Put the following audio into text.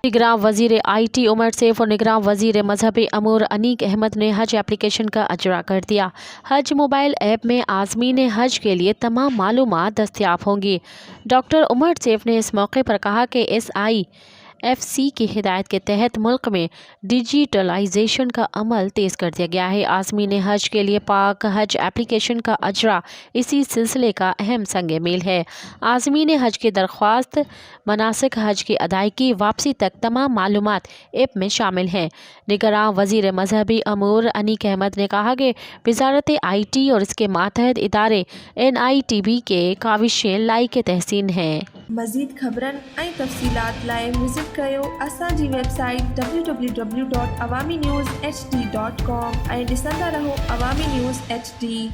निगरान वजीर IT उमर सैफ और निगरान वजीर मजहबी अमूर अनीक अहमद ने हज एप्लीकेशन का अजरा कर दिया। हज मोबाइल ऐप में आज़मीन हज के लिए तमाम मालूमात दस्तियाब होंगी। डॉक्टर उमर सैफ ने इस मौके पर कहा कि SIFC की हिदायत के तहत मुल्क में डिजिटलाइजेशन का अमल तेज़ कर दिया गया है। आज़मीन हज के लिए पाक हज एप्लीकेशन का अजरा इसी सिलसिले का अहम संग मील है। आज़मीन हज की दरख्वास्त, मनासिक हज की अदायगी, वापसी तक तमाम मालूमात ऐप में शामिल हैं। निगरान वजीर मजहबी अमूर अनीक अहमद ने कहा कि वजारत IT और इसके मातहत इदारे NITB के काविशें लाइक तहसीन हैं। मज़ीद ख़बरनि ऐं तफ़सीलात लाइ विज़िट कयो असांजी वेबसाइट www.awamiNewsHD.com ऐं ॾिसंदा रहो अवामी न्यूज़ HD।